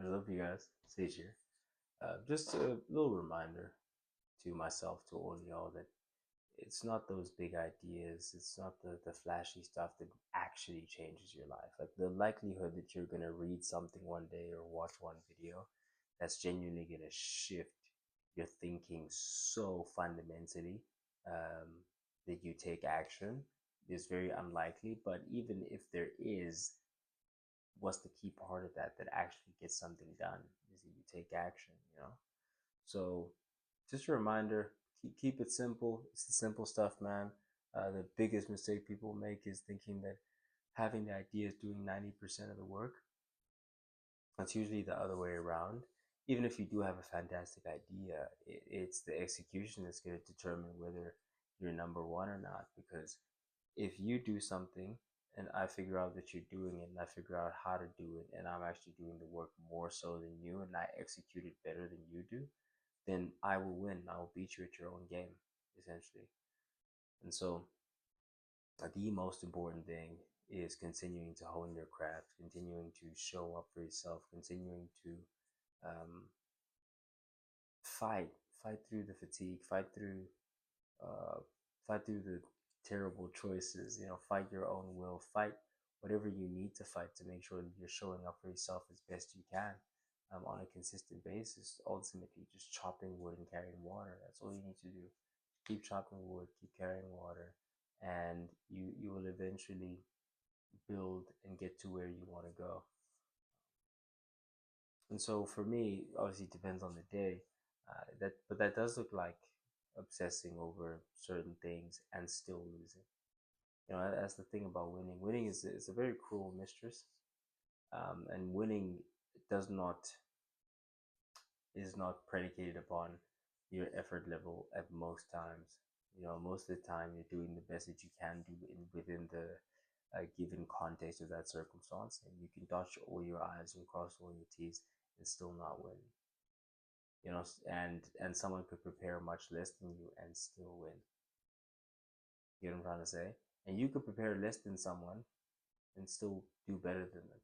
What up, you guys? Sage here. Just a little reminder to myself, to all y'all, that it's not those big ideas, it's not the flashy stuff that actually changes your life. Like the likelihood that you're gonna read something one day or watch one video that's genuinely gonna shift your thinking so fundamentally um, that you take action is very unlikely. But even if there is, what's the key part of that that actually gets something done is that you take action. So just a reminder, keep it simple. It's the simple stuff, man. The biggest mistake people make is thinking that having the idea is doing 90% of the work. It's usually the other way around. Even if you do have a fantastic idea, it's the execution that's going to determine whether you're number one or not. Because if you do something and I figure out that you're doing it and I figure out how to do it and I'm actually doing the work more so than you and I execute it better than you do, then I will win. I will beat you at your own game, essentially. And so the most important thing is continuing to hone your craft, continuing to show up for yourself, continuing to um, fight through the fatigue, uh, fight through the terrible choices. Fight your own will, fight whatever you need to fight to make sure that you're showing up for yourself as best you can on a consistent basis. Ultimately, just chopping wood and carrying water. That's all you need to do. Keep chopping wood, keep carrying water, and you will eventually build and get to where you want to go. And so for me, obviously, it depends on the day. But that does look like obsessing over certain things and still losing. That's the thing about winning. Winning is a very cruel mistress, and winning does not is not predicated upon your effort level at most times. Most of the time you're doing the best that you can do within the given context of that circumstance, and you can dot all your I's and cross all your T's and still not win. And someone could prepare much less than you and still win. You know what I'm trying to say? And you could prepare less than someone and still do better than them.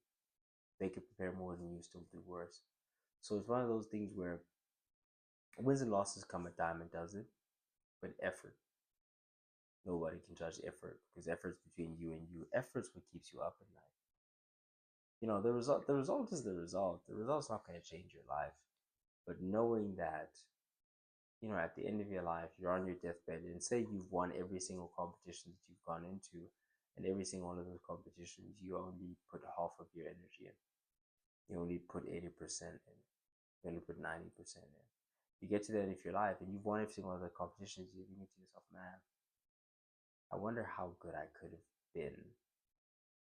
They could prepare more than you, still do worse. So it's one of those things where wins and losses come a time and does it, but effort. Nobody can judge effort because effort's between you and you. Effort's what keeps you up at night. The result is the result. The result's not going to change your life. But knowing that, at the end of your life, you're on your deathbed and say you've won every single competition that you've gone into, and every single one of those competitions, you only put half of your energy in. You only put 80% in. You only put 90% in. You get to the end of your life and you've won every single one of the competitions, you think to yourself, man, I wonder how good I could have been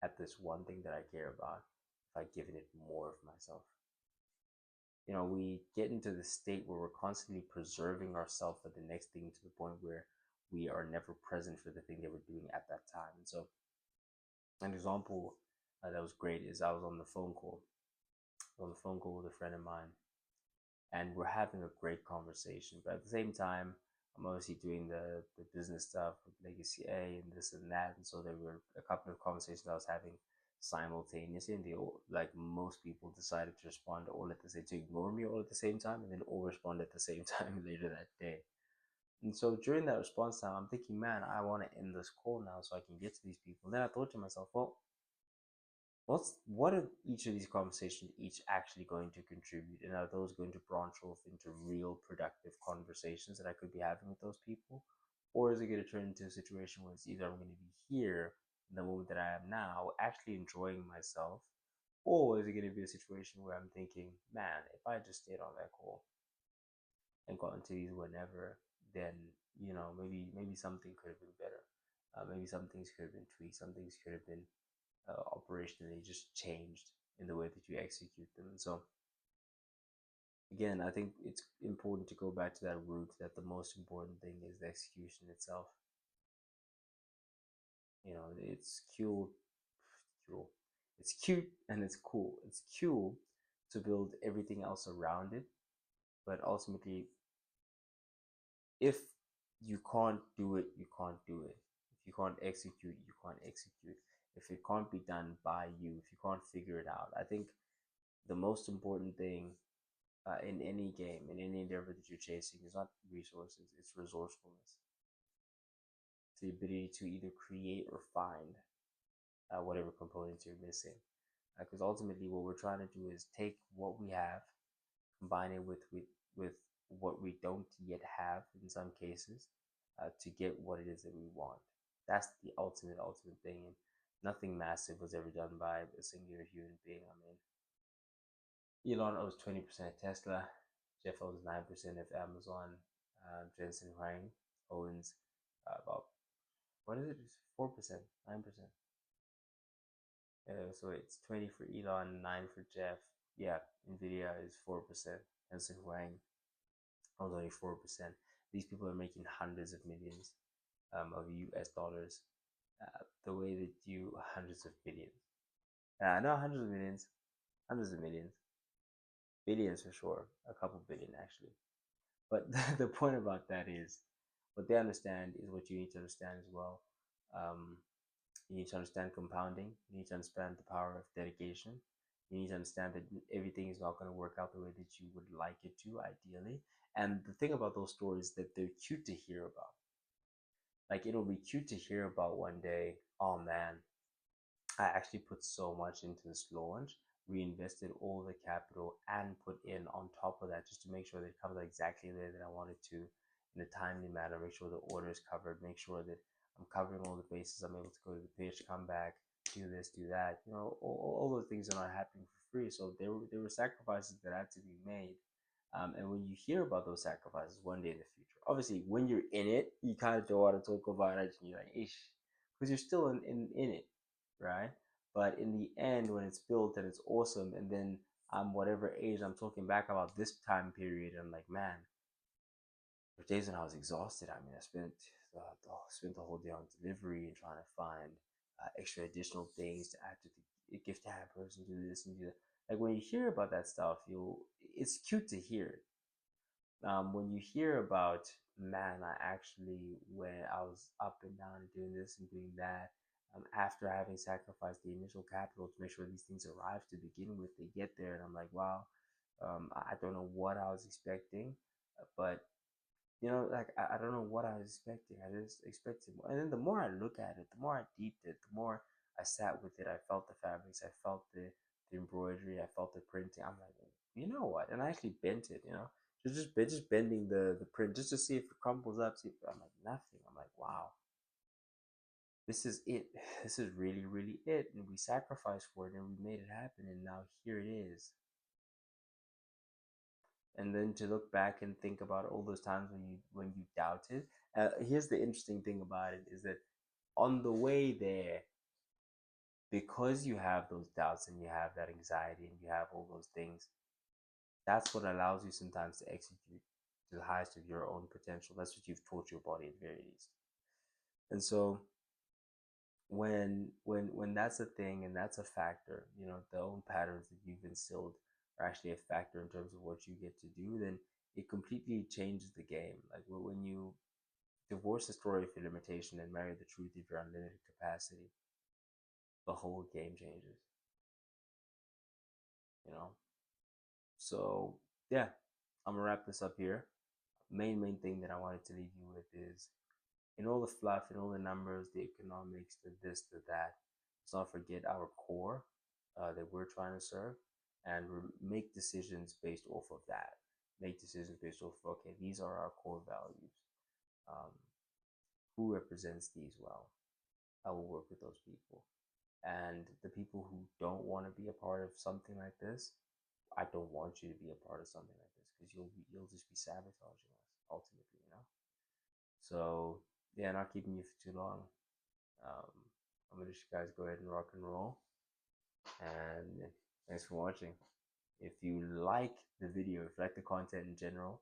at this one thing that I care about if I'd given it more of myself. We get into the state where we're constantly preserving ourselves for the next thing to the point where we are never present for the thing that we're doing at that time. And so, an example that was great is I was on the phone call, with a friend of mine, and we're having a great conversation. But at the same time, I'm obviously doing the business stuff with Legacy A and this and that. And so there were a couple of conversations I was having simultaneously, and they all, like most people, decided to respond all at the same, to ignore me all at the same time, and then all respond at the same time later that day. And so during that response time, I'm thinking, man, I want to end this call now so I can get to these people. And then I thought to myself, well, what are each of these conversations each actually going to contribute, and are those going to branch off into real productive conversations that I could be having with those people, or is it going to turn into a situation where it's either I'm going to be here in the moment that I am now actually enjoying myself, or is it going to be a situation where I'm thinking, man, if I just stayed on that call and got into these whenever, then maybe something could have been better. Maybe some things could have been tweaked, some things could have been operationally just changed in the way that you execute them. And so, again, I think it's important to go back to that root that the most important thing is the execution itself. It's cool. It's cute and it's cool. It's cool to build everything else around it, but ultimately, if you can't do it, you can't do it. If you can't execute, you can't execute. If it can't be done by you, if you can't figure it out, I think The most important thing in any game, in any endeavor that you're chasing, is not resources, it's resourcefulness. It's the ability to either create or find whatever components you're missing. Because ultimately, what we're trying to do is take what we have, combine it with what we don't yet have in some cases, to get what it is that we want. That's the ultimate thing. And nothing massive was ever done by a singular human being. I mean, Elon owns 20% of Tesla. Jeff owns 9% of Amazon. Jensen Huang owns about, what is it? 4%, 9%. So it's 20 for Elon, 9 for Jeff. Yeah, Nvidia is 4%. Jensen Huang owns only 4%. These people are making hundreds of millions of US dollars. The way that you hundreds of billions. No, hundreds of millions, hundreds of millions, billions for sure, a couple billion actually. But the point about that is, what they understand is what you need to understand as well. Um, you need to understand compounding. You need to understand the power of dedication. You need to understand that everything is not going to work out the way that you would like it to, ideally. And the thing about those stories is that they're cute to hear about. Like, it'll be cute to hear about one day, oh man, I actually put so much into this launch, reinvested all the capital, and put in on top of that just to make sure that it comes out exactly the way that I wanted to, in a timely manner. Make sure the order is covered. Make sure that I'm covering all the bases. I'm able to go to the pitch, come back, do this, do that. You know, all those things are not happening for free. So there were sacrifices that had to be made. And when you hear about those sacrifices one day in the future, obviously when you're in it, you kind of don't want to talk about it. And you're like, ish, because you're still in it, right? But in the end, when it's built and it's awesome, and then I'm whatever age, I'm talking back about this time period, and I'm like, man, there were days when I was exhausted. I mean, I spent the whole day on delivery and trying to find extra additional things to add to the gift hampers and do this and do that. Like, when you hear about that stuff, it's cute to hear. When you hear about, man, I actually, when I was up and down and doing this and doing that, after having sacrificed the initial capital to make sure these things arrive to begin with, they get there, and I'm like, wow, I don't know what I was expecting, but like, I don't know what I was expecting. I just expected more. And then the more I look at it, the more I deeped it, the more I sat with it. I felt the fabrics, I felt the embroidery, I felt the printing. I'm like, you know what? And I actually bent it, just bending the print just to see if it crumbles up. See if, I'm like, nothing. I'm like, wow, this is it. This is really, really it. And we sacrificed for it and we made it happen. And now here it is. And then to look back and think about all those times when you doubted. Here's the interesting thing about it is that on the way there, because you have those doubts and you have that anxiety and you have all those things, that's what allows you sometimes to execute to the highest of your own potential. That's what you've taught your body at the very least. And so when that's a thing and that's a factor, the own patterns that you've instilled are actually a factor in terms of what you get to do, then it completely changes the game. Like, when you divorce the story of your limitation and marry the truth of your unlimited capacity, the whole game changes, you know? So, yeah, I'm gonna wrap this up here. Main thing that I wanted to leave you with is, in all the fluff, in all the numbers, the economics, the this, the that, let's not forget our core that we're trying to serve, and make decisions based off of that. Make decisions based off of, okay, these are our core values. Um, who represents these well? I will work with those people. And the people who don't want to be a part of something like this, I don't want you to be a part of something like this, because you'll just be sabotaging us ultimately. So, yeah, not keeping you for too long. Um, I'm gonna let you guys go ahead and rock and roll. And thanks for watching. If you like the video, if you like the content in general,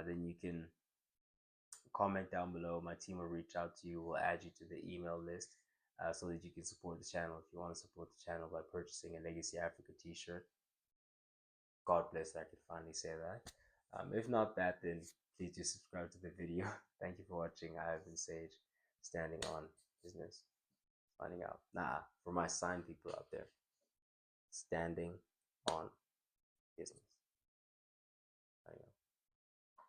then you can comment down below. My team will reach out to you. We'll add you to the email list, so that you can support the channel. If you want to support the channel by purchasing a Legacy Africa t-shirt, God bless that I could finally say that. If not that, then please do subscribe to the video. Thank you for watching. I have been Sage, standing on business, signing out. Nah, for my sign people out there, standing on business.